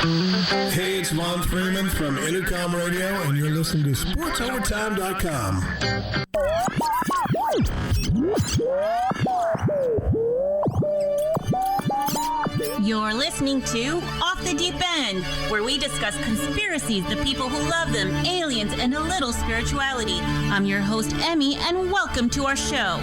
Hey, it's Lon Freeman from Intercom Radio, and you're listening to SportsOvertime.com. You're listening to Off the Deep End, where we discuss conspiracies, the people who love them, aliens, and a little spirituality. I'm your host, Emmy, and welcome to our show.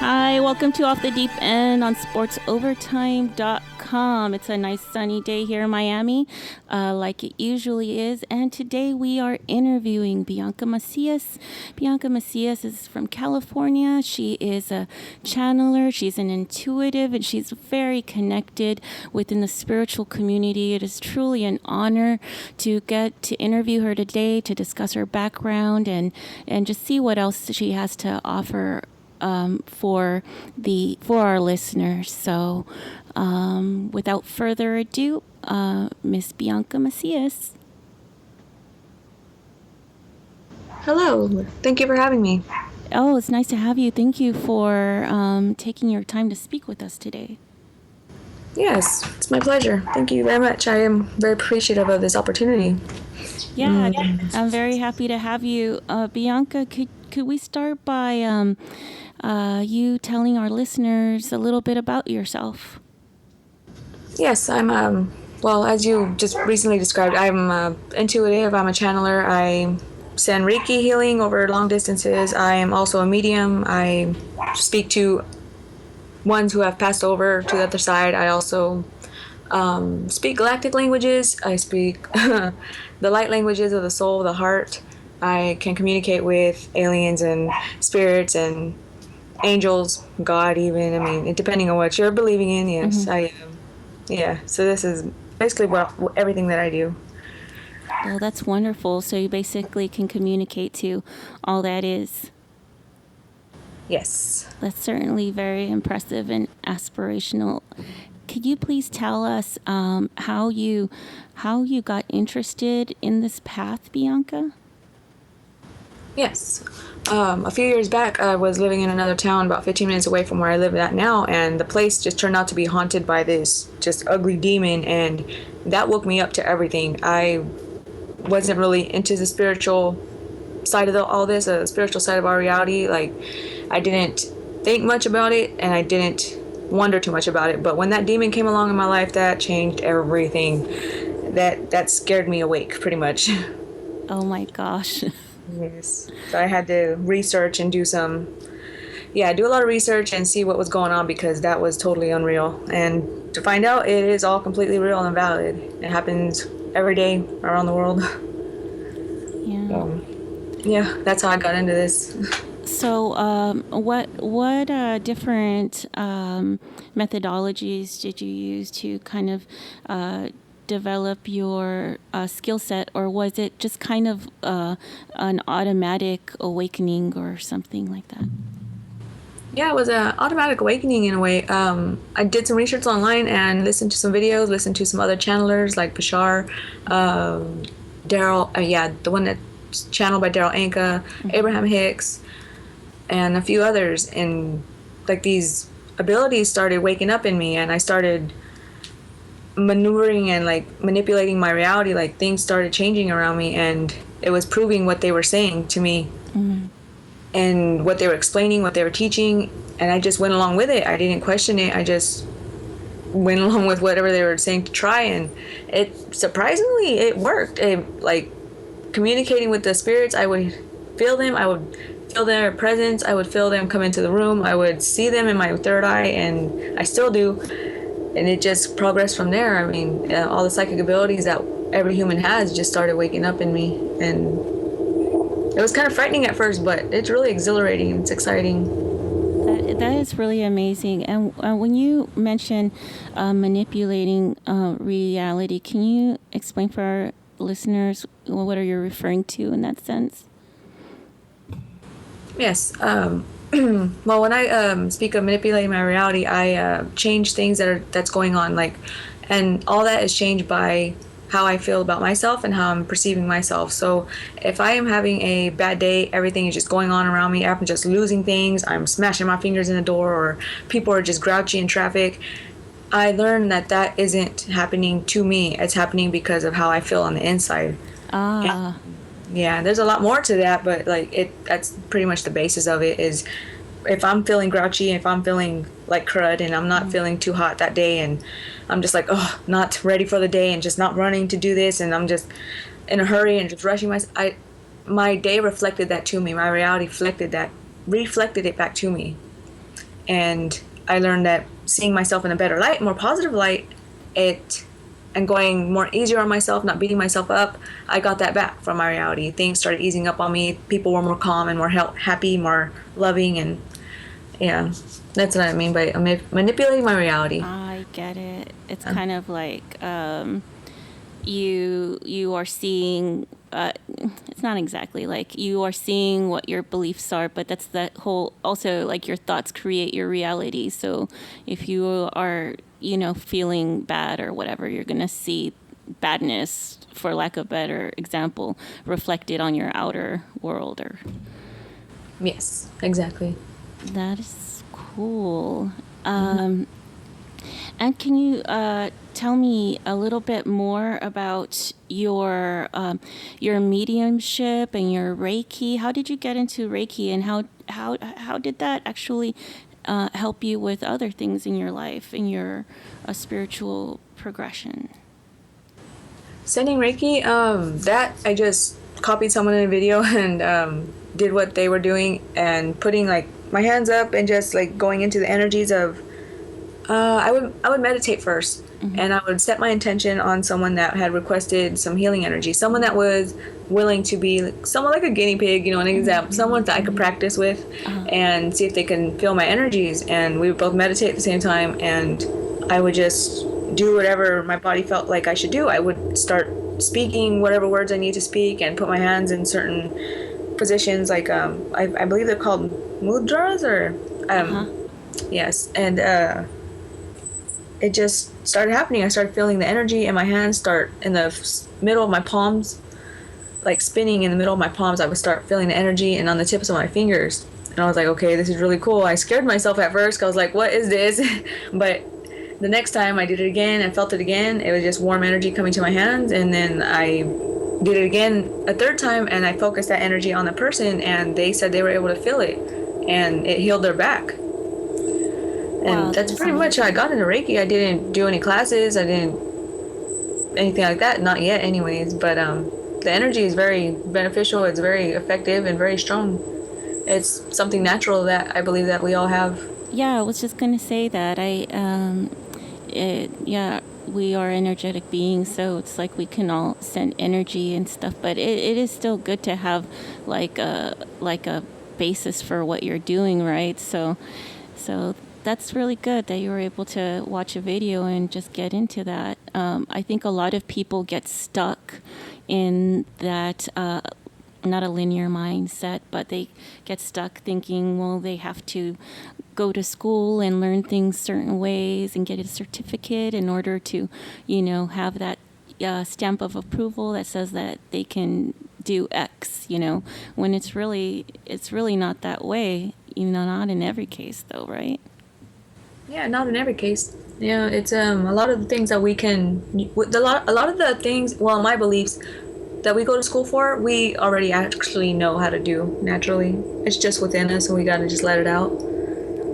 Hi, welcome to Off the Deep End on SportsOvertime.com. It's a nice sunny day here in Miami, like it usually is. And today we are interviewing Bianca Macias. Bianca Macias is from California. She is a channeler. She's an intuitive, and she's very connected within the spiritual community. It is truly an honor to get to interview her today, to discuss her background and just see what else she has to offer for our listeners. So without further ado, Miss Bianca Macias. Hello, thank you for having me. Oh, it's nice to have you. Thank you for taking your time to speak with us today. Yes, it's my pleasure. Thank you very much. I am very appreciative of this opportunity. Yeah, I'm very happy to have you. Bianca, could we start by you telling our listeners a little bit about yourself? Yes, I'm, well, as you just recently described, I'm intuitive, I'm a channeler, I send Reiki healing over long distances, I am also a medium, I speak to ones who have passed over to the other side, I also speak galactic languages, I speak the light languages of the soul, the heart, I can communicate with aliens and spirits and angels, God even, I mean, depending on what you're believing in, yes, I am. Yeah, so this is basically everything that I do. Well, that's wonderful. So you basically can communicate to all that is. Yes. That's certainly very impressive and aspirational. Could you please tell us how you got interested in this path, Bianca? Yes. A few years back, I was living in another town about 15 minutes away from where I live at now, and the place just turned out to be haunted by this just ugly demon, and that woke me up to everything. I wasn't really into the spiritual side of all this, the spiritual side of our reality. Like, I didn't think much about it, and I didn't wonder too much about it, but when that demon came along in my life, that changed everything. That scared me awake, pretty much. Oh my gosh. Yes. So I had to research and do a lot of research and see what was going on, because that was totally unreal. And to find out, it is all completely real and valid. It happens every day around the world. Yeah. That's how I got into this. So, what different methodologies did you use to kind of develop your skill set, or was it just kind of an automatic awakening or something like that? Yeah, it was an automatic awakening in a way. I did some research online and listened to some videos, listened to some other channelers like Bashar, Daryl, the one that's channeled by Daryl Anka, Abraham Hicks, and a few others. And like these abilities started waking up in me, and I started maneuvering and like manipulating my reality. Like things started changing around me, and it was proving what they were saying to me, and what they were explaining, what they were teaching, and I just went along with it. I didn't question it. I just went along with whatever they were saying to try, and it surprisingly it worked. Like communicating with the spirits, I would feel them, I would feel their presence, I would feel them come into the room, I would see them in my third eye, and I still do. And it just progressed from there. I mean, all the psychic abilities that every human has just started waking up in me. And it was kind of frightening at first, but it's really exhilarating and it's exciting. That is really amazing. And when you mention manipulating reality, can you explain for our listeners what are you referring to in that sense? Yes. Well, when I speak of manipulating my reality, I change things that's going on, like, and all that is changed by how I feel about myself and how I'm perceiving myself. So if I am having a bad day, everything is just going on around me, I'm just losing things, I'm smashing my fingers in the door, or people are just grouchy in traffic, I learned that that isn't happening to me. It's happening because of how I feel on the inside. Ah. Yeah, there's a lot more to that, but that's pretty much the basis of it is if I'm feeling grouchy, if I'm feeling like crud and I'm not feeling too hot that day and I'm just like, oh, not ready for the day and just not running to do this and I'm just in a hurry and just rushing my day reflected that to me. My reality reflected it back to me. And I learned that seeing myself in a better light, more positive light, and going more easier on myself, not beating myself up, I got that back from my reality. Things started easing up on me. People were more calm and more happy, more loving, and yeah, that's what I mean by manipulating my reality. I get it. It's kind of like you are seeing. It's not exactly like you are seeing what your beliefs are, but that's the whole. Also, like your thoughts create your reality. So if you are, feeling bad or whatever, you're gonna see badness, for lack of a better example, reflected on your outer world. Or yes, exactly. that is cool. And can you tell me a little bit more about your mediumship and your Reiki? How did you get into Reiki, and how did that actually help you with other things in your life, in your spiritual progression? Sending Reiki, that I just copied someone in a video and did what they were doing and putting like my hands up and just like going into the energies of. I would meditate first, and I would set my intention on someone that had requested some healing energy, someone that was willing to be someone like a guinea pig, an example, someone that I could practice with and see if they can feel my energies. And we would both meditate at the same time, and I would just do whatever my body felt like I should do. I would start speaking whatever words I need to speak and put my hands in certain positions, like I believe they're called mudras or yes, and it just started happening. I started feeling the energy in my hands start in the middle of my palms, like spinning in the middle of my palms. I would start feeling the energy and on the tips of my fingers. And I was like, okay, this is really cool. I scared myself at first 'cause I was like, what is this? But the next time I did it again and felt it again, it was just warm energy coming to my hands. And then I did it again a third time and I focused that energy on the person and they said they were able to feel it and it healed their back. And Wow, that's pretty much how I got into Reiki. I didn't do any classes. I didn't anything like that. Not yet anyways. But the energy is very beneficial. It's very effective and very strong. It's something natural that I believe that we all have. Yeah, I was just gonna say that we are energetic beings, so it's like we can all send energy and stuff. But it is still good to have like a basis for what you're doing, right? So that's really good that you were able to watch a video and just get into that. I think a lot of people get stuck in that, not a linear mindset, but they get stuck thinking, well, they have to go to school and learn things certain ways and get a certificate in order to, have that stamp of approval that says that they can do X, when it's really not that way, not in every case though, right? Yeah, not in every case. Yeah, it's a lot of the things that we can, a lot of the things, well, my beliefs that we go to school for, we already actually know how to do naturally. It's just within us, and we gotta just let it out.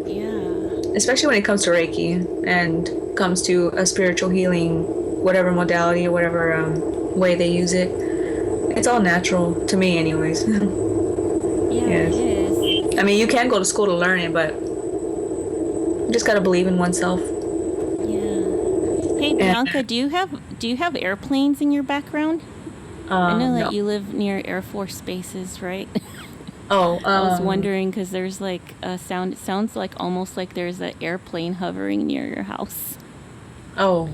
Yeah. Especially when it comes to Reiki and comes to a spiritual healing, whatever modality or whatever way they use it. It's all natural to me, anyways. Yeah, Yes. it is. I mean, you can go to school to learn it, but you just gotta believe in oneself. Yeah. Hey, Bianca, do you have airplanes in your background? I know that No. you live near Air Force bases, right? Oh, I was wondering because there's like a sound. It sounds like almost like there's an airplane hovering near your house. Oh,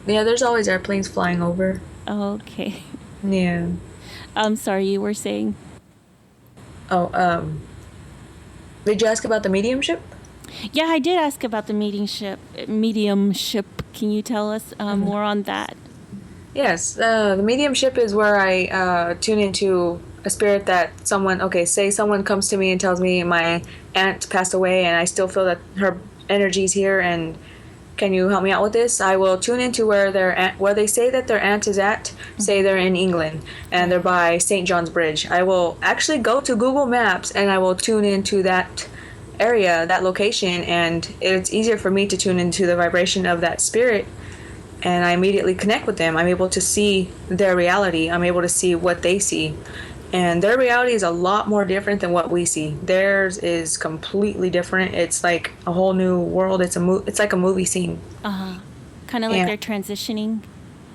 yeah. There's always airplanes flying over. Okay. Yeah. I'm sorry, you were saying. Oh, did you ask about the mediumship? Yeah, I did ask about the mediumship. Can you tell us more on that? Yes, the mediumship is where I tune into a spirit that someone, okay, say someone comes to me and tells me my aunt passed away and I still feel that her energy's here and can you help me out with this? I will tune into where their aunt, where they say that their aunt is at, say they're in England and they're by St. John's Bridge. I will actually go to Google Maps and I will tune into that area, that location, and it's easier for me to tune into the vibration of that spirit and I immediately connect with them. I'm able to see their reality. I'm able to see what they see. And their reality is a lot more different than what we see. Theirs is completely different. It's like a whole new world. It's like a movie scene. Kind of like Yeah. they're transitioning.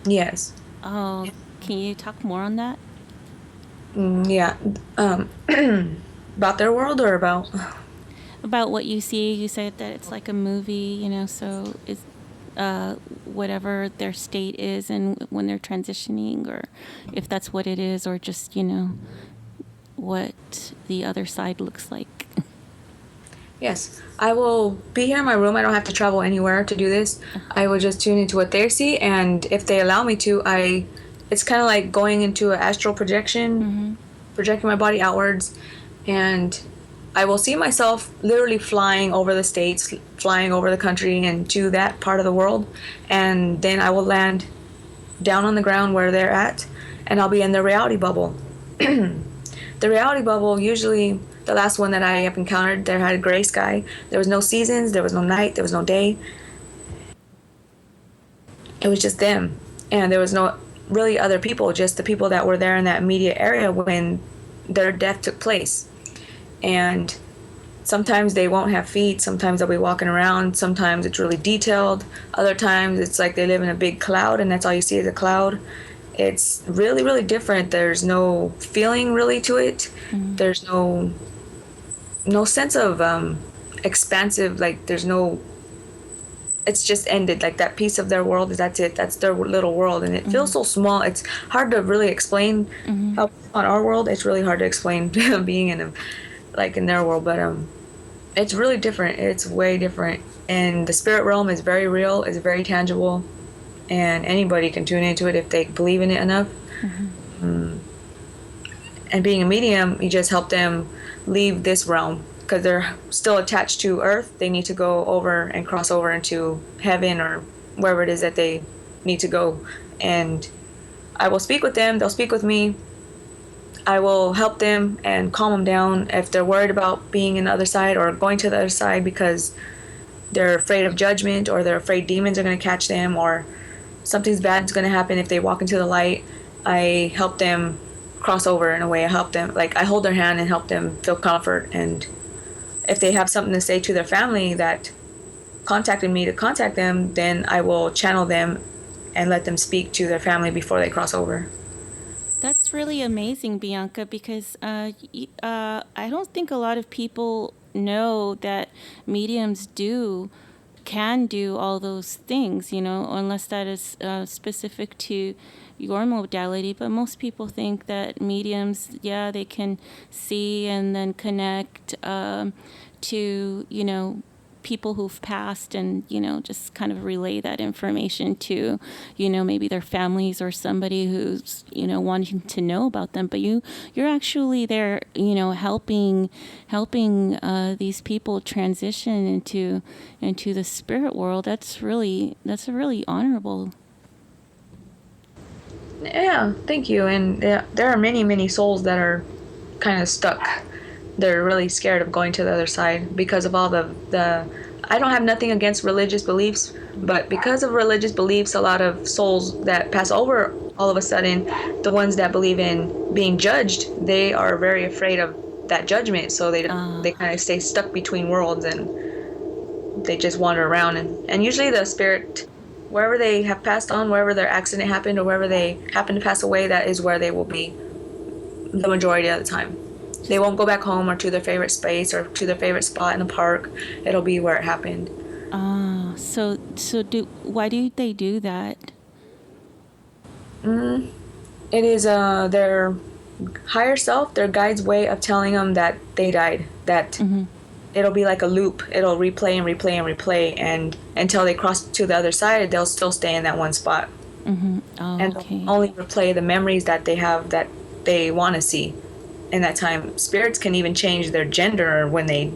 Yes. Oh, can you talk more on that? Yeah. About their world or about About what you see, you said that it's like a movie, so is whatever their state is and when they're transitioning, or if that's what it is, or just, what the other side looks like. Yes. I will be here in my room. I don't have to travel anywhere to do this. I will just tune into what they see, and if they allow me to, it's kind of like going into an astral projection, projecting my body outwards, and I will see myself literally flying over the states, flying over the country and to that part of the world, and then I will land down on the ground where they're at, and I'll be in the reality bubble. The reality bubble, usually the last one that I have encountered, there had a gray sky. There was no seasons, there was no night, there was no day. It was just them. And there was no really other people, just the people that were there in that immediate area when their death took place. And sometimes they won't have feet, sometimes they'll be walking around, sometimes it's really detailed, other times it's like they live in a big cloud and that's all you see is a cloud. It's really, really different. There's no feeling really to it. There's no sense of expansive, like there's no, it's just ended. Like that piece of their world, that's it. That's their little world. And it feels so small. It's hard to really explain how on our world, it's really hard to explain being in in their world. But it's really different. It's way different. And the spirit realm is very real. It's very tangible. And anybody can tune into it if they believe in it enough. And being a medium, you just help them leave this realm because they're still attached to Earth. They need to go over and cross over into heaven or wherever it is that they need to go. And I will speak with them. They'll speak with me. I will help them and calm them down if they're worried about being in the other side or going to the other side because they're afraid of judgment or they're afraid demons are going to catch them or something's bad is going to happen if they walk into the light. I help them cross over in a way. I help them, like I hold their hand and help them feel comfort. And if they have something to say to their family that contacted me to contact them, then I will channel them and let them speak to their family before they cross over. That's really amazing, Bianca, because I don't think a lot of people know that mediums can do all those things, unless that is specific to your modality. But most people think that mediums, they can see and then connect to, people who've passed and, just kind of relay that information to, maybe their families or somebody who's, wanting to know about them. But you're actually there, helping these people transition into the spirit world. That's really honorable. Yeah, thank you. And there are many, many souls that are kind of stuck. They're really scared of going to the other side because of all the I don't have nothing against religious beliefs, but because of religious beliefs, a lot of souls that pass over all of a sudden, the ones that believe in being judged, they are very afraid of that judgment. So they kind of stay stuck between worlds and they just wander around. And usually the spirit, wherever they have passed on, wherever their accident happened or wherever they happen to pass away, that is where they will be the majority of the time. They won't go back home or to their favorite space or to their favorite spot in the park. It'll be where it happened. So why do they do that? It is their higher self, their guide's way of telling them that they died. That it'll be like a loop. It'll replay and replay and replay, and until they cross to the other side, they'll still stay in that one spot. Oh, and okay. they'll only replay the memories that they have that they want to see in that time. Spirits can even change their gender when they,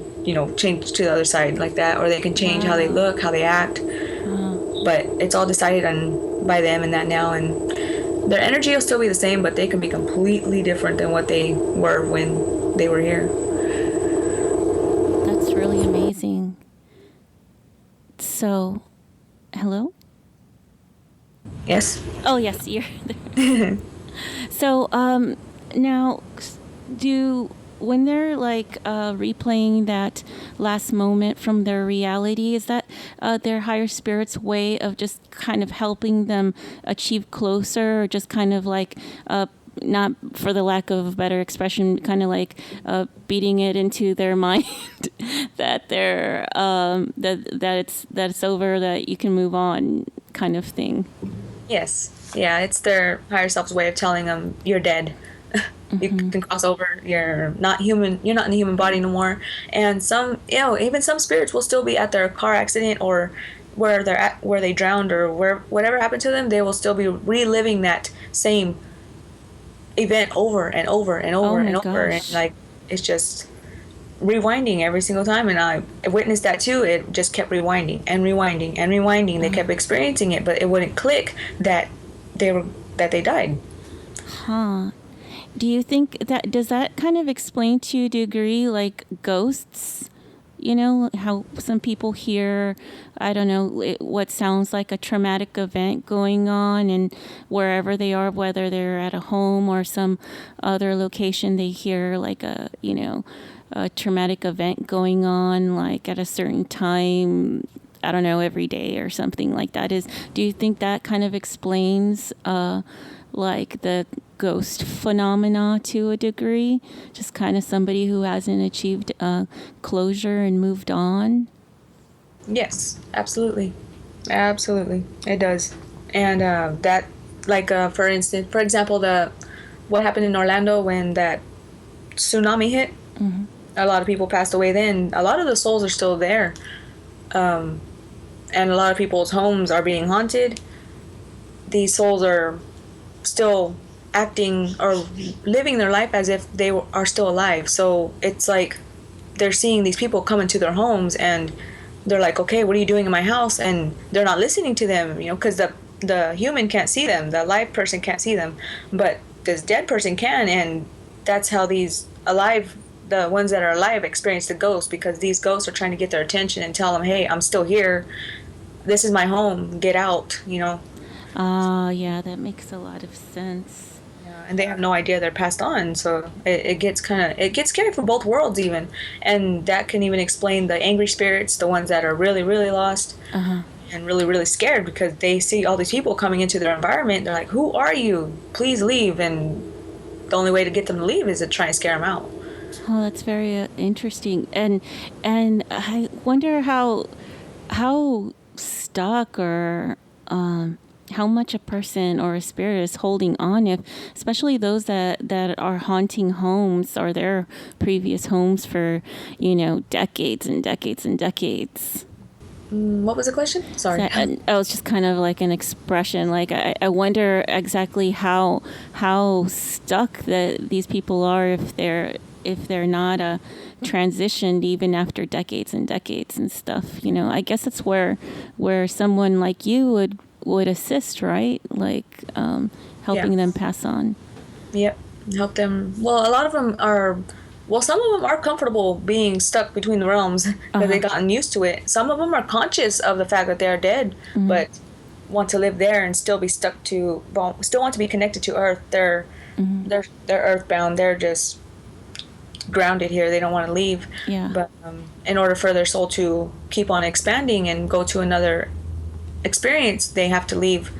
change to the other side like that, or they can change how they look, how they act. But it's all decided on by them and that now, and their energy will still be the same, but they can be completely different than what they were when they were here. That's really amazing. So, hello? Yes. Oh, yes, you're there. So, now, when they're like replaying that last moment from their reality, is that their higher spirit's way of just kind of helping them achieve closer, or just kind of like not for the lack of a better expression, kind of like beating it into their mind that they're that it's over, that you can move on, kind of thing? Yes. Yeah, it's their higher self's way of telling them you're dead. You can cross over. You're not human. You're not in the human body no more. And some, even some spirits will still be at their car accident or where they're at, where they drowned, or whatever happened to them. They will still be reliving that same event over and over and over and over, and like it's just rewinding every single time. And I witnessed that too. It just kept rewinding and rewinding and rewinding. They kept experiencing it, but it wouldn't click that they died. Huh. Do you think does that kind of explain to a degree like ghosts? How some people hear, I don't know, what sounds like a traumatic event going on, and wherever they are, whether they're at a home or some other location, they hear like a traumatic event going on, like at a certain time, I don't know, every day or something like that. Do you think that kind of explains like the ghost phenomena to a degree? Just kind of somebody who hasn't achieved closure and moved on? Yes, absolutely. Absolutely. It does. And that, like, for example, what happened in Orlando when that tsunami hit, a lot of people passed away then. A lot of the souls are still there. And a lot of people's homes are being haunted. These souls are still acting or living their life as if they are still alive. So it's like they're seeing these people come into their homes and they're like, okay, what are you doing in my house? And they're not listening to them, because the human can't see them, the live person can't see them, but this dead person can. And that's how these the ones that are alive experience the ghosts, because these ghosts are trying to get their attention and tell them, hey, I'm still here, this is my home, get out. Yeah, that makes a lot of sense. And they have no idea they're passed on, so it gets scary for both worlds even. And that can even explain the angry spirits, the ones that are really, really lost and really, really scared, because they see all these people coming into their environment. They're like, who are you? Please leave. And the only way to get them to leave is to try and scare them out. Oh, that's very interesting. And I wonder how stuck or how much a person or a spirit is holding on, if especially those that are haunting homes or their previous homes for decades and decades and decades. What was the question? Sorry. So, I was just kind of like an expression. Like I wonder exactly how stuck these people are if they're not transitioned even after decades and decades and stuff. I guess it's where someone like you would assist, right? Like helping them pass on. Yep, help them. Well, a lot of them are. Well, some of them are comfortable being stuck between the realms because they've gotten used to it. Some of them are conscious of the fact that they are dead, but want to live there and still be stuck to. Well, still want to be connected to Earth. They're earthbound. They're just grounded here. They don't want to leave. Yeah. But in order for their soul to keep on expanding and go to another experience, they have to leave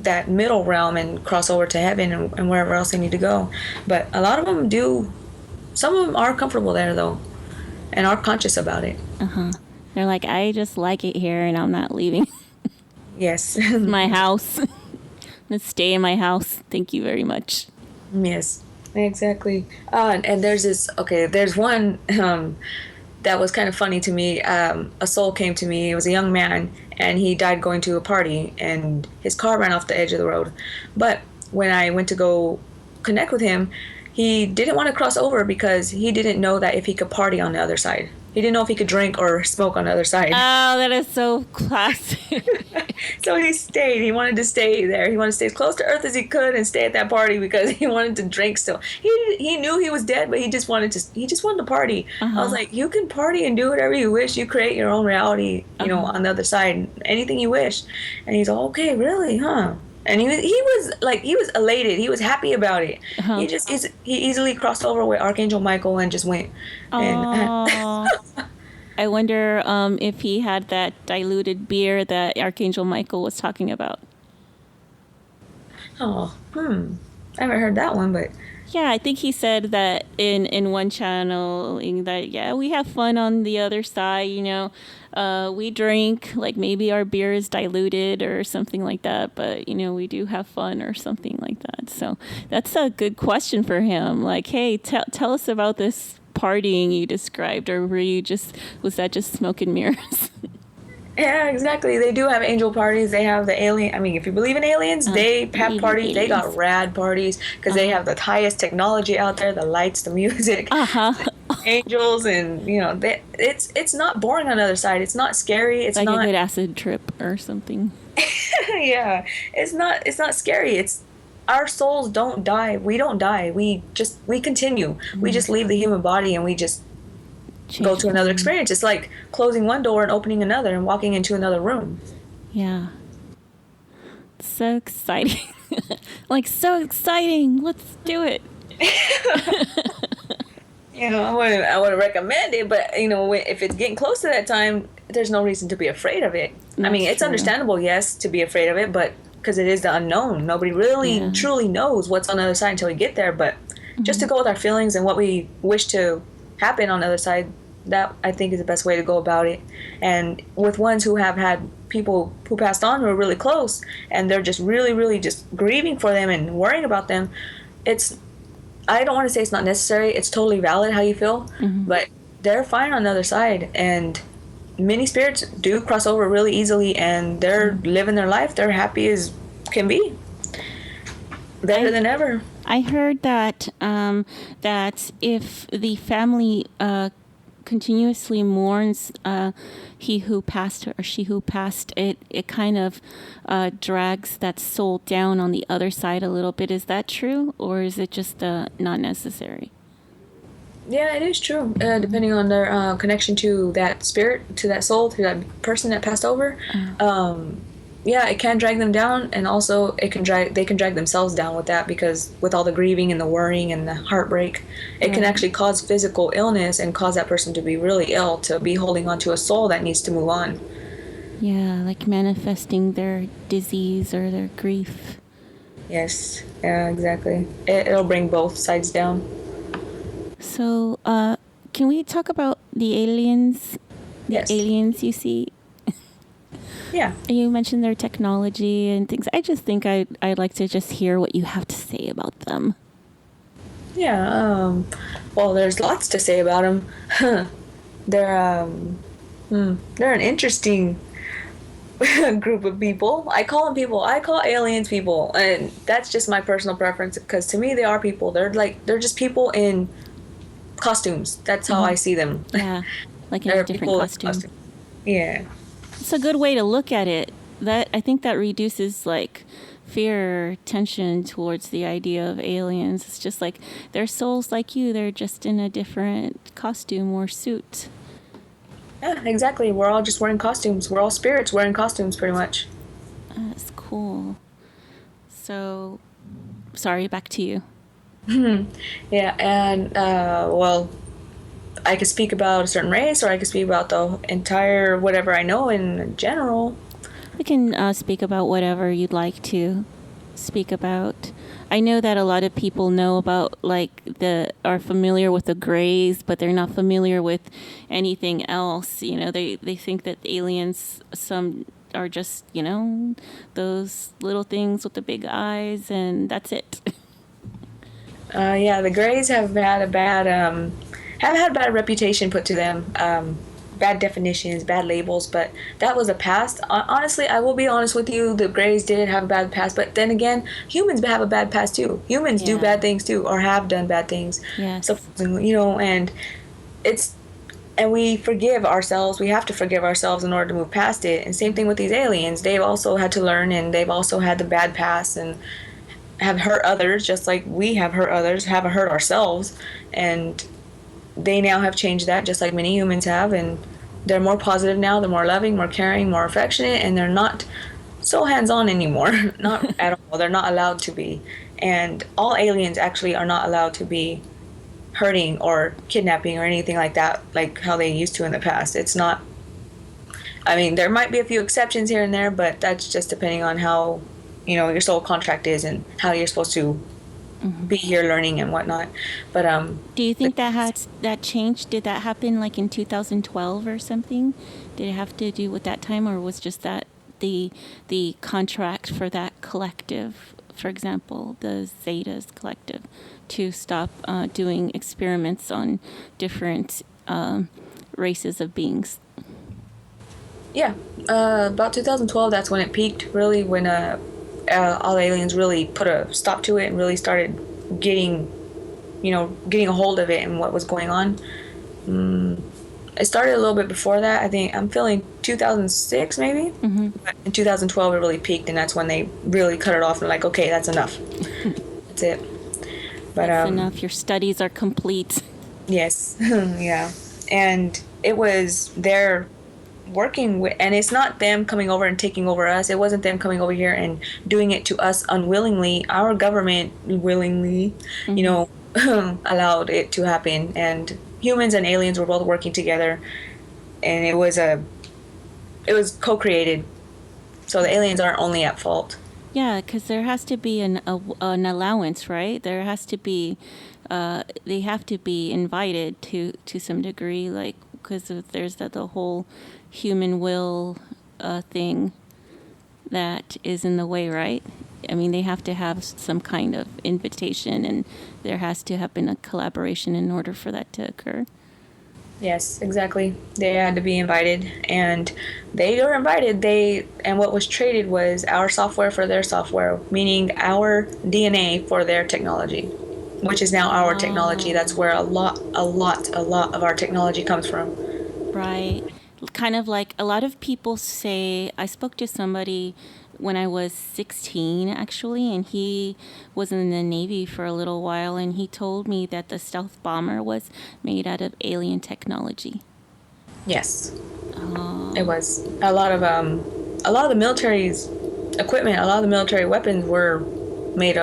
that middle realm and cross over to heaven and wherever else they need to go. But a lot of them do. Some of them are comfortable there though, and are conscious about it. They're like, I just like it here, and I'm not leaving. Yes. My house. Let's stay in my house. Thank you very much. Yes, exactly. And there's this. Okay, there's one that was kind of funny to me. A soul came to me. It was a young man, and he died going to a party, and his car ran off the edge of the road. But when I went to go connect with him, he didn't want to cross over because he didn't know that if he could party on the other side. He didn't know if he could drink or smoke on the other side. Oh, that is so classic. So he stayed. He wanted to stay there. He wanted to stay as close to Earth as he could and stay at that party because he wanted to drink still. He knew he was dead, but he just wanted to party. I was like, you can party and do whatever you wish. You create your own reality, on the other side, anything you wish. And he's all, okay, really, huh? And he was elated. He was happy about it. He easily crossed over with Archangel Michael and just went. And I wonder if he had that diluted beer that Archangel Michael was talking about. I haven't heard that one, but yeah, I think he said that in one channeling that we have fun on the other side. We drink, like maybe our beer is diluted or something like that, but we do have fun or something like that. So that's a good question for him. Like, hey, tell us about this partying you described, or was that just smoke and mirrors? Yeah, exactly. They do have angel parties. They have the alien. I mean, if you believe in aliens, they have parties. They got rad parties because they have the highest technology out there, the lights, the music, angels, and it's not boring on the other side. It's not scary. It's like not a good acid trip or something. Yeah, it's not scary. It's our souls don't die. We don't die. We continue. Mm-hmm. We just leave the human body and we just go to another experience. It's like closing one door and opening another and walking into another room. Yeah. So exciting. So exciting. Let's do it. I wouldn't recommend it, but if it's getting close to that time, there's no reason to be afraid of it. That's it's true. Understandable, yes, to be afraid of it, but because it is the unknown. Nobody really truly knows what's on the other side until we get there, but just to go with our feelings and what we wish to happen on the other side, that I think is the best way to go about it. And with ones who have had people who passed on who are really close and they're just really, really just grieving for them and worrying about them, I don't want to say it's not necessary. It's totally valid how you feel, but they're fine on the other side. And many spirits do cross over really easily and they're living their life. They're happy as can be. Better than ever. I heard that that if the family continuously mourns he who passed or she who passed, it kind of drags that soul down on the other side a little bit. Is that true, or is it just not necessary? Yeah, it is true. Depending on their connection to that spirit, to that soul, to that person that passed over. Yeah, it can drag them down, and also they can drag themselves down with that, because with all the grieving and the worrying and the heartbreak, it can actually cause physical illness and cause that person to be really ill, to be holding on to a soul that needs to move on. Yeah, like manifesting their disease or their grief. Yes, yeah, exactly. It'll bring both sides down. So, can we talk about the aliens? Yes. Aliens you see? Yeah. You mentioned their technology and things. I just think I'd like to just hear what you have to say about them. Yeah. Well, there's lots to say about them. They're an interesting group of people. I call aliens people, and that's just my personal preference, because to me they are people. They're just people in costumes. That's how I see them. Yeah, like in a different costume. Yeah. It's a good way to look at it. That I think that reduces like fear or tension towards the idea of aliens. It's just like they're souls like you. They're just in a different costume or suit. Yeah, exactly. We're all just wearing costumes. We're all spirits wearing costumes, pretty much. That's cool. So, sorry, back to you. Yeah, and well, I could speak about a certain race, or I could speak about the entire whatever I know in general. We can speak about whatever you'd like to speak about. I know that a lot of people know about, are familiar with the Greys, but they're not familiar with anything else. They think that aliens, some are just, those little things with the big eyes, and that's it. Yeah, the Greys have had a bad reputation put to them. bad definitions, bad labels, but that was a past. Honestly, I will be honest with you, the Greys did have a bad past, but then again, humans have a bad past too. Humans do Yeah. bad things too, or have done bad things. Yes. So, and it's, and we forgive ourselves. We have to forgive ourselves in order to move past it. And same thing with these aliens. They've also had to learn, and they've also had the bad past and have hurt others, just like we have hurt others, have hurt ourselves. And they now have changed that, just like many humans have. And they're more positive now. They're more loving, more caring, more affectionate, and they're not so hands-on anymore. Not at all. They're not allowed to be. And all aliens actually are not allowed to be hurting or kidnapping or anything like that, like how they used to in the past. It's not, I mean, there might be a few exceptions here and there, but that's just depending on how, your soul contract is and how you're supposed to be here learning and whatnot. But do you think that changed? Did that happen like in 2012 or something? Did it have to do with that time, or was just that the contract for that collective, for example, the Zetas collective, to stop doing experiments on different races of beings? Yeah, about 2012, that's when it peaked, really, when all the aliens really put a stop to it and really started getting a hold of it and what was going on. It started a little bit before that. I think I'm feeling 2006 maybe. But in 2012 it really peaked, and that's when they really cut it off and like, okay, that's enough. That's it. But That's enough. Your studies are complete. Yes. Yeah. And it was their working with, and it's not them coming over and taking over us. It wasn't them coming over here and doing it to us unwillingly. Our government willingly, allowed it to happen, and humans and aliens were both working together, and it was co-created. So the aliens aren't only at fault. Yeah, because there has to be an allowance, right? There has to be, they have to be invited to some degree, like, because there's the whole human will thing that is in the way, right? I mean, they have to have some kind of invitation, and there has to have been a collaboration in order for that to occur. Yes, exactly. They had to be invited, and they were invited. And what was traded was our software for their software, meaning our DNA for their technology, which is now our technology. That's where a lot of our technology comes from. Right. Kind of like a lot of people say, I spoke to somebody when I was 16, actually, and he was in the Navy for a little while, and he told me that the stealth bomber was made out of alien technology. Yes. It was. A lot of the military's equipment, a lot of the military weapons are made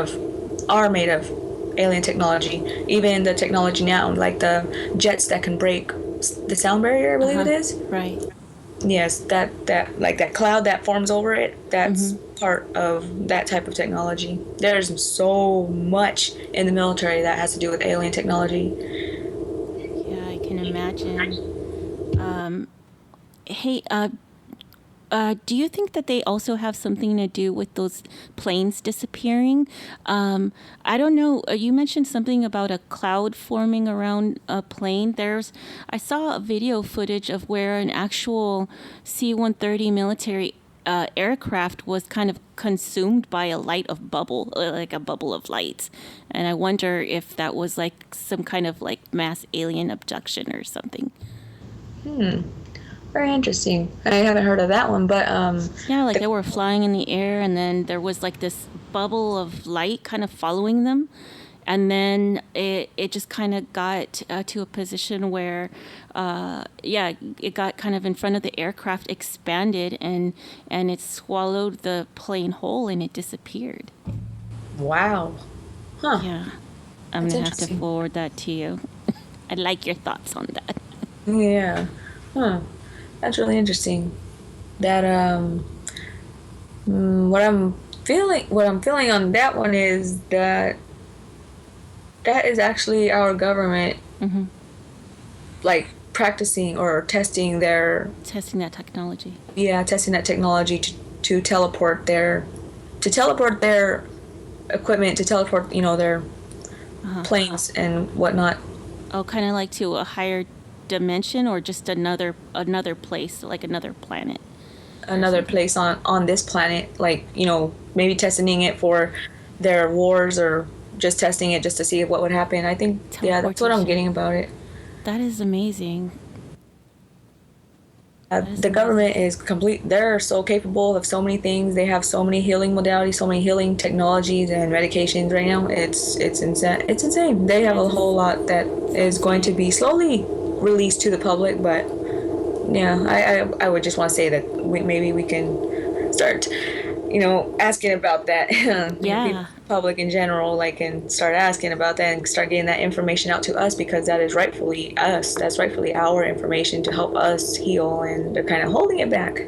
of alien technology. Even the technology now, like the jets that can break the sound barrier, I believe it is. Right. Yes, that like that cloud that forms over it, that's part of that type of technology. There's so much in the military that has to do with alien technology. Yeah, I can imagine. Hey, do you think that they also have something to do with those planes disappearing? I don't know. You mentioned something about a cloud forming around a plane. I saw a video footage of where an actual C-130 military aircraft was kind of consumed by a bubble of light. And I wonder if that was like some kind of like mass alien abduction or something. Very interesting. I haven't heard of that one, but yeah, like they were flying in the air, and then there was like this bubble of light kind of following them, and then it just kind of got to a position where it got kind of in front of the aircraft, expanded, and it swallowed the plane whole, and it disappeared. Wow. Huh. Yeah, I'm gonna have to forward that to you. I'd like your thoughts on that. Yeah. Huh. That's really interesting. That what I'm feeling on that one is that is actually our government, like practicing or testing that technology. Yeah, testing that technology to teleport their equipment, to teleport their planes and whatnot. Oh, kind of like to a higher dimension or just another place, like another planet? Another place on this planet, like, maybe testing it for their wars, or just testing it just to see what would happen. I think, yeah, that's what I'm getting about it. That is amazing. The government is complete. They're so capable of so many things. They have so many healing modalities, so many healing technologies and medications right now. It's insane. It's insane. They have a whole lot that is going to be slowly released to the public. But yeah, I would just want to say that maybe we can start, asking about that. Yeah. Public in general, and start asking about that and start getting that information out to us, because that is rightfully us. That's rightfully our information to help us heal, and they're kind of holding it back.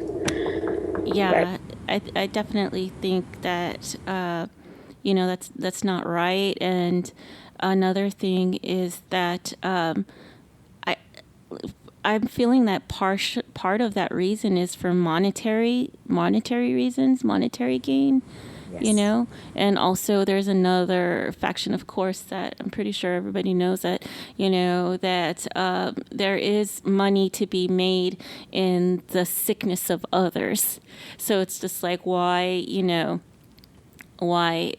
Yeah, I definitely think that, that's not right. And another thing is that I'm feeling that part of that reason is for monetary reasons, monetary gain. Yes. And also there's another faction, of course, that I'm pretty sure everybody knows that, that there is money to be made in the sickness of others. So it's just like, why we're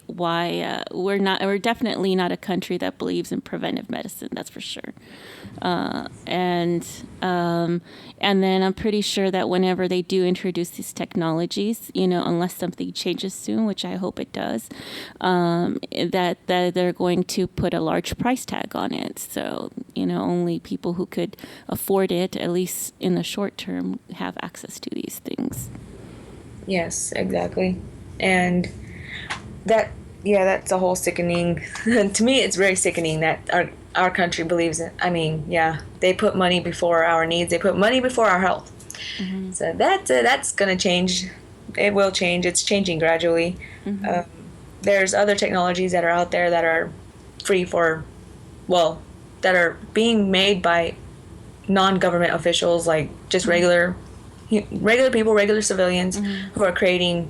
definitely not a country that believes in preventive medicine, that's for sure. And then I'm pretty sure that whenever they do introduce these technologies, unless something changes soon, which I hope it does, that they're going to put a large price tag on it. So, only people who could afford it, at least in the short term, have access to these things. Yes, exactly. And that's a whole sickening. To me, it's very sickening that our country believes it. I mean, yeah, they put money before our needs. They put money before our health. Mm-hmm. So that's gonna change. It will change. It's changing gradually. Mm-hmm. There's other technologies that are out there that are free that are being made by non-government officials, like just regular people, regular civilians, mm-hmm. who are creating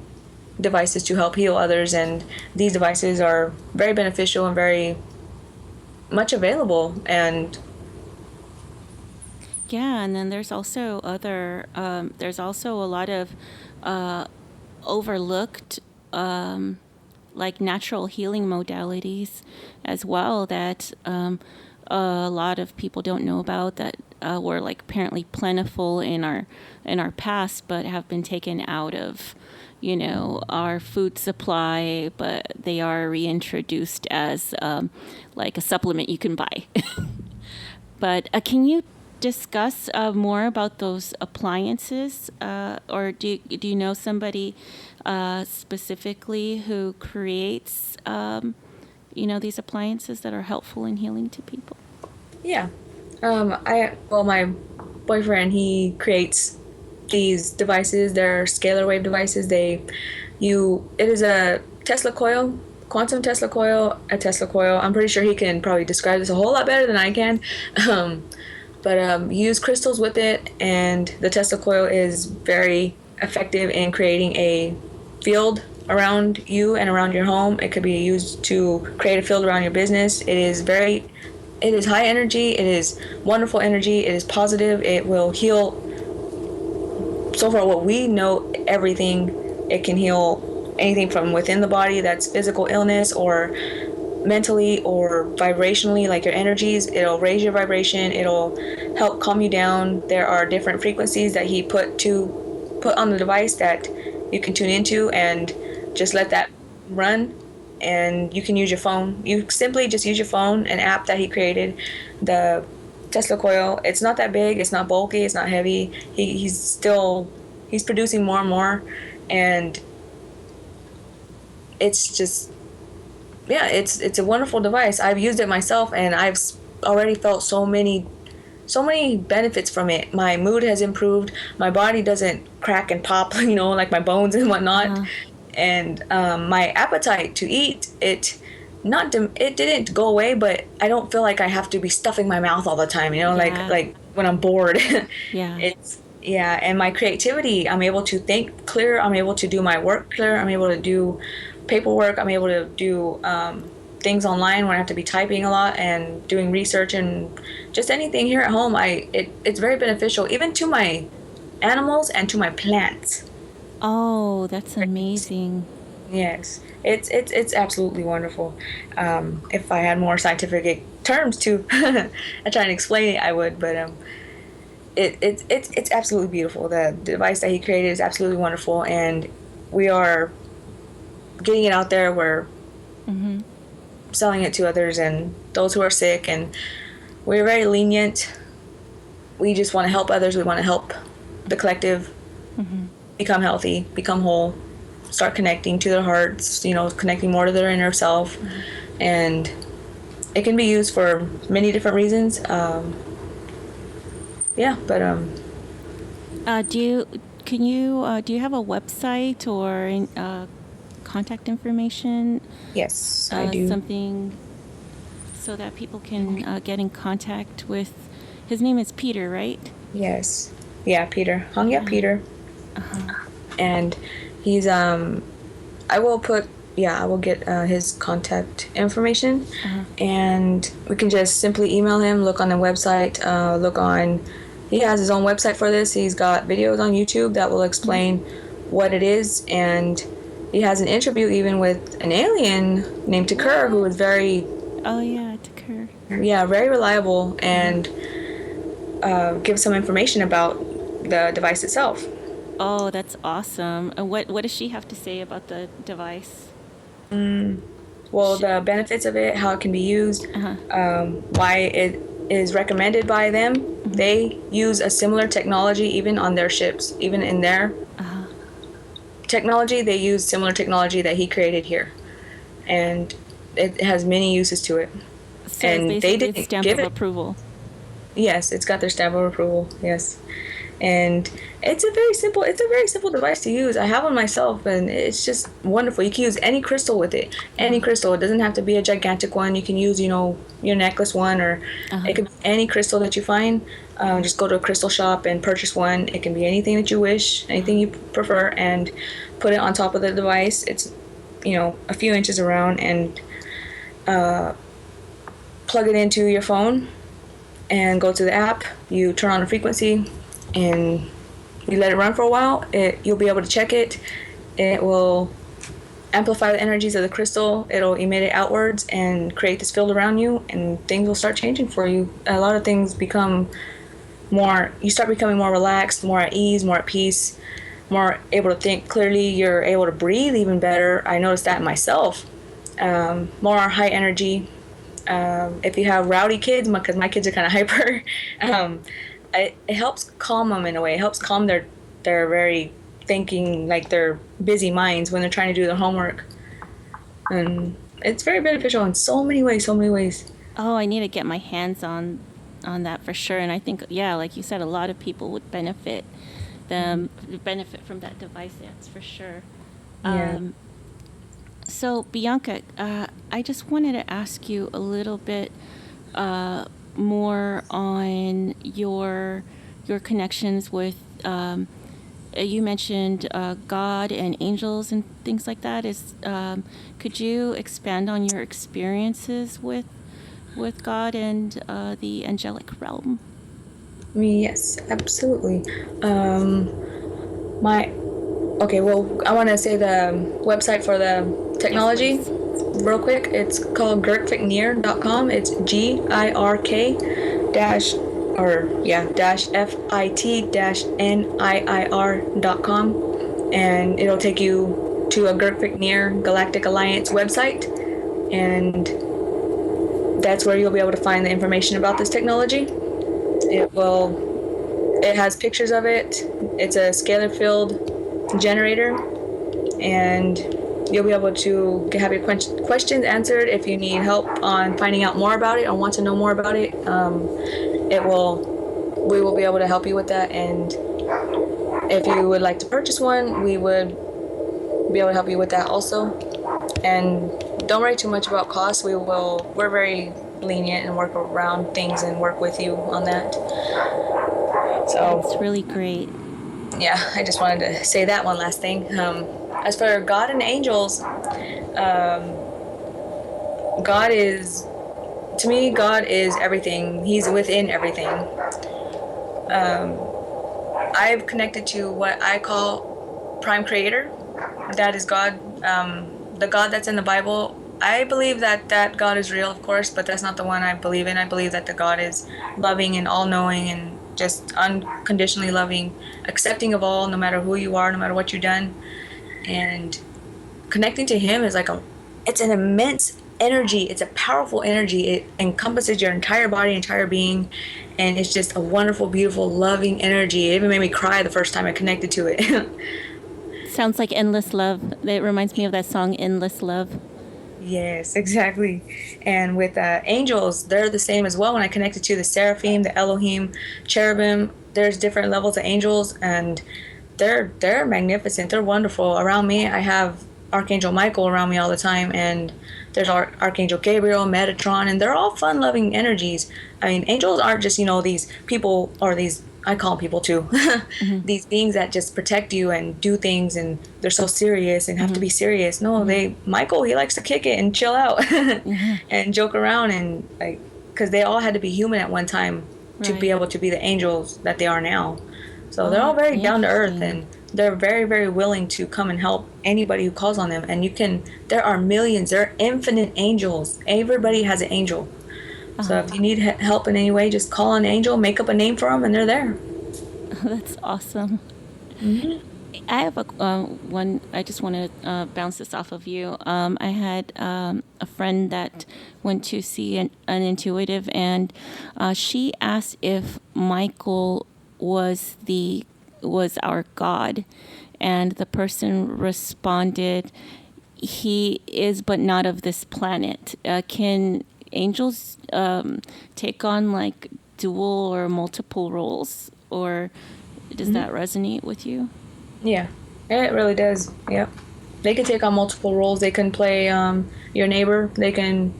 devices to help heal others, and these devices are very beneficial and very much available. And and then there's also there's also a lot of overlooked like natural healing modalities as well that a lot of people don't know about, that were like apparently plentiful in our past, but have been taken out of our food supply, but they are reintroduced as like a supplement you can buy. But can you discuss more about those appliances, or do you know somebody specifically who creates these appliances that are helpful in healing to people? Yeah, my boyfriend, he creates these devices. They're scalar wave devices. It is a Tesla coil, quantum Tesla coil, a Tesla coil. I'm pretty sure he can probably describe this a whole lot better than I can. But you use crystals with it, and the Tesla coil is very effective in creating a field around you and around your home. It could be used to create a field around your business. It is high energy. It is wonderful energy. It is positive. It will heal. So far, what we know, everything. It can heal anything from within the body that's physical illness, or mentally or vibrationally, like your energies. It'll raise your vibration. It'll help calm you down. There are different frequencies that he put on the device that you can tune into, and just let that run. And you can use your phone. You simply just use your phone, an app that he created. The Tesla coil, it's not that big, it's not bulky, it's not heavy. He's producing more and more, and it's just, it's a wonderful device. I've used it myself, and I've already felt so many benefits from it. My mood has improved. My body doesn't crack and pop, like my bones and whatnot. Uh-huh. And my appetite to eat, it didn't go away, but I don't feel like I have to be stuffing my mouth all the time, like when I'm bored. Yeah. And my creativity, I'm able to think clear. I'm able to do my work clear. I'm able to do paperwork. I'm able to do things online where I have to be typing a lot and doing research and just anything here at home, it's very beneficial, even to my animals and to my plants. Oh, that's amazing. Yes, it's absolutely wonderful. If I had more scientific terms to try and explain it, I would. But it's absolutely beautiful. The device that he created is absolutely wonderful, and we are getting it out there. We're selling it to others and those who are sick, and we're very lenient. We just want to help others. We want to help the collective become healthy, become whole, start connecting to their hearts, connecting more to their inner self. And it can be used for many different reasons. Do you have a website or contact information? Yes, I do. Something so that people can get in contact with. His name is Peter, right? Yes. Yeah, Peter. Peter. And he's I will get his contact information, and we can just simply email him, look on the website, he has his own website for this. He's got videos on YouTube that will explain what it is, and he has an interview even with an alien named Takur, who is very Takur. Yeah, very reliable, and gives some information about the device itself. Oh, that's awesome. And what does she have to say about the device? Well, the benefits of it, how it can be used, why it is recommended by them. They use a similar technology even on their ships, even in their technology. They use similar technology that he created here, and it has many uses to it. So and they didn't stamp give of it approval. Yes, it's got their stamp of approval. Yes. And it's a very simple device to use. I have one myself, and it's just wonderful. You can use any crystal with it. Any crystal. It doesn't have to be a gigantic one. You can use, your necklace one, or it could be any crystal that you find. Just go to a crystal shop and purchase one. It can be anything that you wish, anything you prefer, and put it on top of the device. It's, a few inches around, and plug it into your phone and go to the app. You turn on the frequency, and you let it run for a while. You'll be able to check it. It will amplify the energies of the crystal. It'll emit it outwards and create this field around you, and things will start changing for you. A lot of things you start becoming more relaxed, more at ease, more at peace, more able to think clearly. You're able to breathe even better. I noticed that myself. More high energy. If you have rowdy kids, because my kids are kind of hyper, it helps calm them in a way. It helps calm their very thinking, like their busy minds when they're trying to do their homework. And it's very beneficial in so many ways. Oh, I need to get my hands on that for sure. And I think, like you said, a lot of people would benefit from that device. That's for sure. Yeah. So Bianca, I just wanted to ask you a little bit more on your connections with. You mentioned God and angels and things like that. Could you expand on your experiences with God and the angelic realm? Yes, absolutely. I want to say the website for the technology real quick. It's called girkfitneer.com. It's GIRK-FIT-NIIR.com, and it'll take you to a Girk-Fitneer Galactic Alliance website, and that's where you'll be able to find the information about this technology. It has pictures of it. It's a scalar field generator, and you'll be able to have your questions answered. If you need help on finding out more about it or want to know more about it, we will be able to help you with that. And if you would like to purchase one, we would be able to help you with that also. And don't worry too much about costs. We're very lenient and work around things and work with you on that. So it's really great. Yeah, I just wanted to say that one last thing. As for God and angels, God is, to me, God is everything. He's within everything. I've connected to what I call prime creator. That is God, the God that's in the Bible. I believe that that God is real, of course, but that's not the one I believe in. I believe that the God is loving and all-knowing and just unconditionally loving, accepting of all, no matter who you are, no matter what you've done. And connecting to Him is like it's an immense energy. It's a powerful energy. It encompasses your entire body, entire being, and it's just a wonderful, beautiful, loving energy. It even made me cry the first time I connected to it. Sounds like endless love. It reminds me of that song, Endless Love. Yes, exactly. And with angels, they're the same as well. When I connected to the seraphim, the Elohim, cherubim, there's different levels of angels, and they're magnificent. They're wonderful. Around me, I have Archangel Michael around me all the time, and there's Archangel Gabriel, Metatron, and they're all fun-loving energies. I mean, angels aren't just these people, or these, I call them people too. These beings that just protect you and do things, and they're so serious and have to be serious. No, Michael, he likes to kick it and chill out and joke around, and like, because they all had to be human at one time to be able to be the angels that they are now. So they're all very down to earth, and they're very, very willing to come and help anybody who calls on them. And there are millions, there are infinite angels. Everybody has an angel. So if you need help in any way, just call on an angel, make up a name for them, and they're there. That's awesome. I have one. I just want to bounce this off of you. I had a friend that went to see an intuitive, and she asked if Michael was our God, and the person responded, "He is, but not of this planet." Can angels take on like dual or multiple roles, or does that resonate with you? Yeah, it really does. Yep. They can take on multiple roles. They can play your neighbor. They can,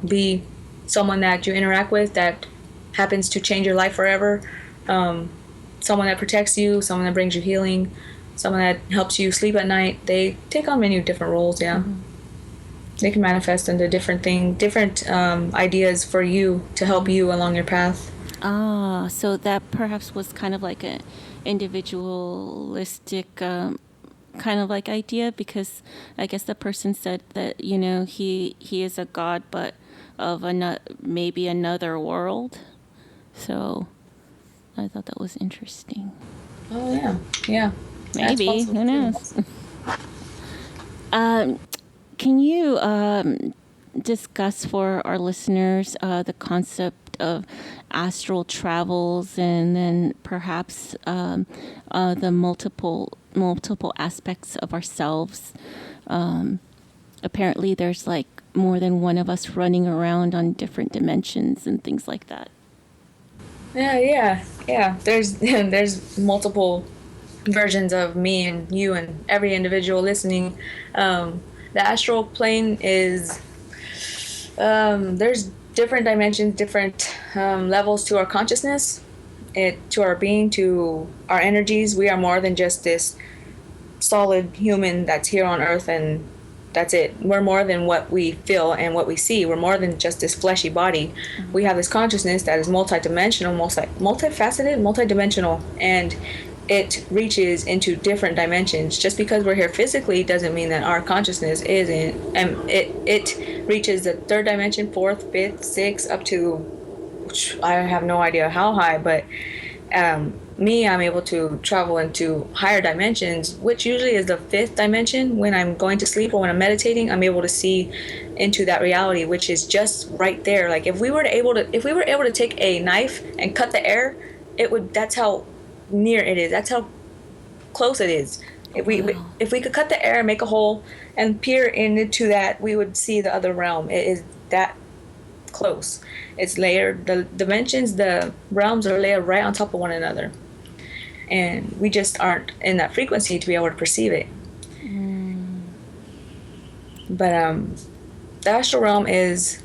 be someone that you interact with that happens to change your life forever. Someone that protects you, someone that brings you healing, someone that helps you sleep at night. They take on many different roles, yeah. They can manifest into different ideas for you to help you along your path. Ah, so that perhaps was kind of like an individualistic kind of like idea, because I guess the person said that, he is a god, but of maybe another world. So I thought that was interesting. Oh, yeah. Yeah. Maybe. Who knows? Can you discuss for our listeners the concept of astral travels, and then perhaps the multiple aspects of ourselves? Apparently, there's like more than one of us running around on different dimensions and things like that. Yeah. There's multiple versions of me and you and every individual listening. The astral plane is there's different dimensions, different levels to our consciousness, to our being, to our energies. We are more than just this solid human that's here on earth and that's it. We're more than what we feel and what we see. We're more than just this fleshy body. We have this consciousness that is multidimensional, multifaceted, multidimensional, and it reaches into different dimensions. Just because we're here physically doesn't mean that our consciousness isn't. And it reaches the third dimension, fourth, fifth, sixth, up to, I have no idea how high, but I'm able to travel into higher dimensions, which usually is the fifth dimension. When I'm going to sleep or when I'm meditating, I'm able to see into that reality, which is just right there. Like if we were able to take a knife and cut the air, that's how near it is. That's how close it is. If we could cut the air and make a hole and peer into that, we would see the other realm. It is that close. It's layered. The dimensions, the realms are layered right on top of one another, and we just aren't in that frequency to be able to perceive it. But the astral realm is,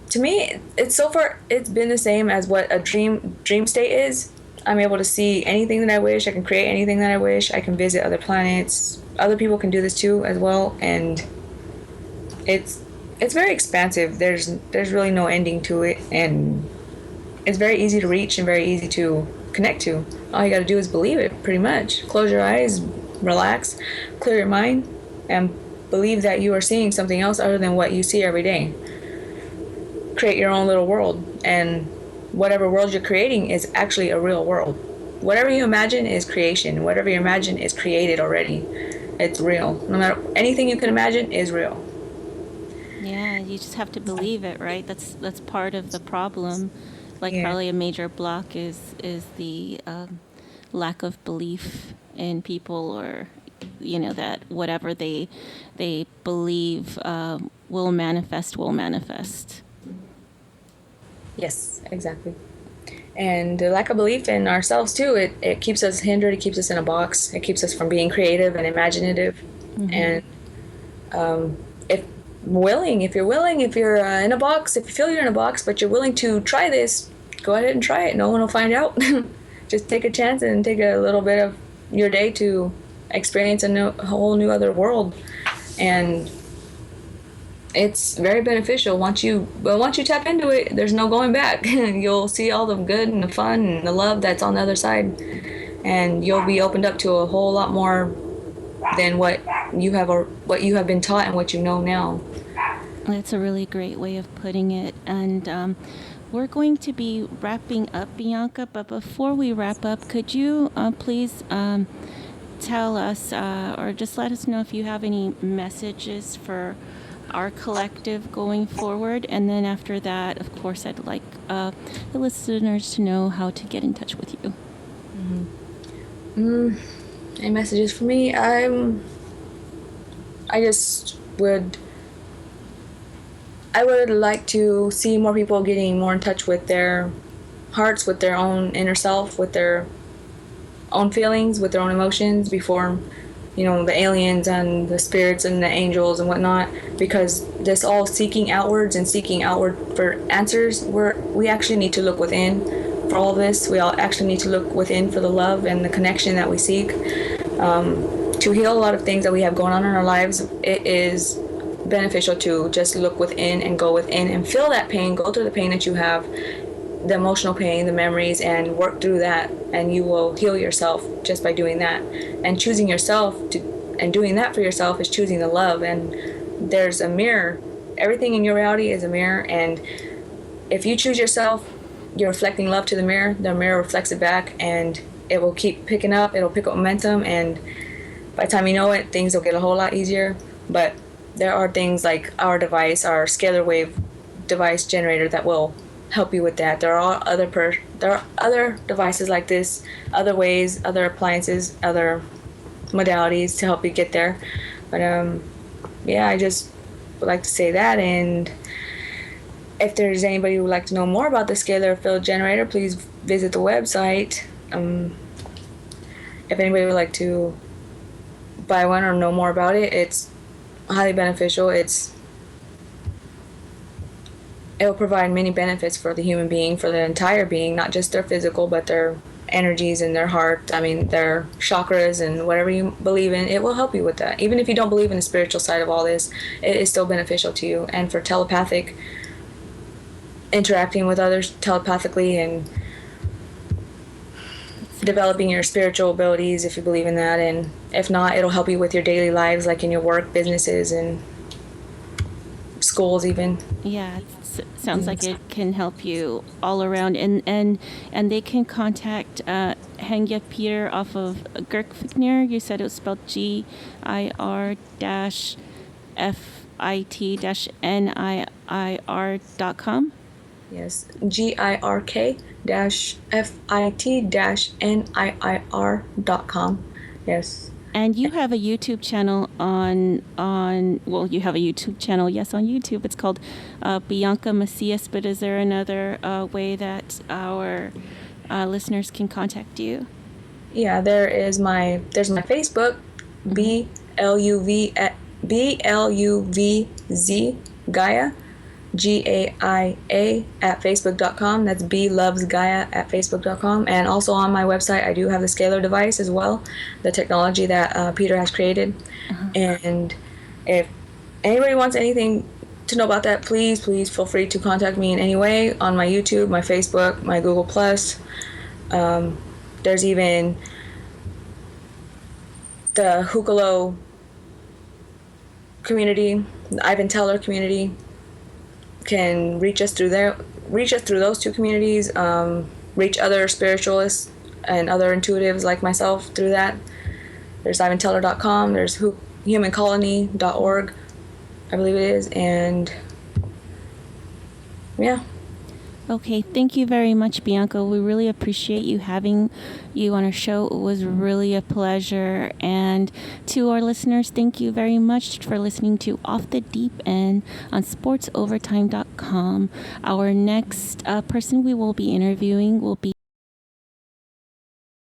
to me, it's been the same as what a dream state is. I'm able to see anything that I wish. I can create anything that I wish. I can visit other planets. Other people can do this too as well, and it's very expansive. There's really no ending to it, and it's very easy to reach and very easy to connect to. All you got to do is believe it, pretty much. Close your eyes, relax, clear your mind, and believe that you are seeing something else other than what you see every day. Create your own little world, and whatever world you're creating is actually a real world. Whatever you imagine is creation. Whatever you imagine is created already. It's real. No matter anything you can imagine is real. Yeah, you just have to believe it, right? That's part of the problem. Like Yeah. probably a major block is the lack of belief in people, or that whatever they believe will manifest. Yes, exactly. And the lack of belief in ourselves too, it keeps us hindered, it keeps us in a box, it keeps us from being creative and imaginative. And if you're willing, if you're in a box, if you feel you're in a box but you're willing to try this, go ahead and try it. No one will find out. Just take a chance and take a little bit of your day to experience a whole new other world. And it's very beneficial. Once you tap into it, there's no going back. You'll see all the good and the fun and the love that's on the other side, and you'll be opened up to a whole lot more than what you have been taught and what you know now. That's a really great way of putting it. And we're going to be wrapping up, Bianca, but before we wrap up, could you please tell us or just let us know if you have any messages for our collective going forward? And then after that, of course, I'd like the listeners to know how to get in touch with you. Any messages for me? I would like to see more people getting more in touch with their hearts, with their own inner self, with their own feelings, with their own emotions before, the aliens and the spirits and the angels and whatnot, because this all seeking outwards and seeking outward for answers, we actually need to look within for all this. We all actually need to look within for the love and the connection that we seek. To heal a lot of things that we have going on in our lives, it is beneficial to just look within and go within and feel that pain, go through the pain that you have, the emotional pain, the memories, and work through that, and you will heal yourself just by doing that. And choosing yourself and doing that for yourself is choosing the love. And there's a mirror. Everything in your reality is a mirror, and if you choose yourself, you're reflecting love to the mirror reflects it back, and it will keep picking up, it'll pick up momentum, and by the time you know it, things will get a whole lot easier. But there are things like our device, our scalar wave device generator, that will help you with that. There are other devices like this, other ways, other appliances, other modalities to help you get there. But I just would like to say that. And if there's anybody who would like to know more about the scalar field generator, please visit the website. If anybody would like to buy one or know more about it, it's highly beneficial. It will provide many benefits for the human being, for the entire being, not just their physical, but their energies and their heart. Their chakras and whatever you believe in, it will help you with that. Even if you don't believe in the spiritual side of all this, it is still beneficial to you. And for telepathic, interacting with others telepathically and developing your spiritual abilities, if you believe in that. And if not, it'll help you with your daily lives, like in your work, businesses, and schools even. Yeah, sounds like it can help you all around. And they can contact Hengya Peter off of Girkfigner. You said it was spelled GIR-FIT-NIIR.com. Yes, GIRK-FIT-NIIR.com. Yes. And you have a YouTube channel on YouTube. It's called Bianca Macias, but is there another way that our listeners can contact you? Yeah, there's my Facebook, BLUVZ Gaia, GAIA at facebook.com. That's B Loves Gaia at facebook.com. And also on my website, I do have the scalar device as well, the technology that Peter has created. And if anybody wants anything to know about that, please feel free to contact me in any way on my YouTube, my Facebook, my Google Plus. There's even the Hookalo community, the Ivan Teller community. Can reach us through those two communities. Reach other spiritualists and other intuitives like myself through that. There's ivanteller.com. There's humancolony.org, I believe it is, and yeah. Okay, thank you very much, Bianca. We really appreciate you having you on our show. It was really a pleasure. And to our listeners, thank you very much for listening to Off the Deep End on sportsovertime.com. Our next person we will be interviewing will be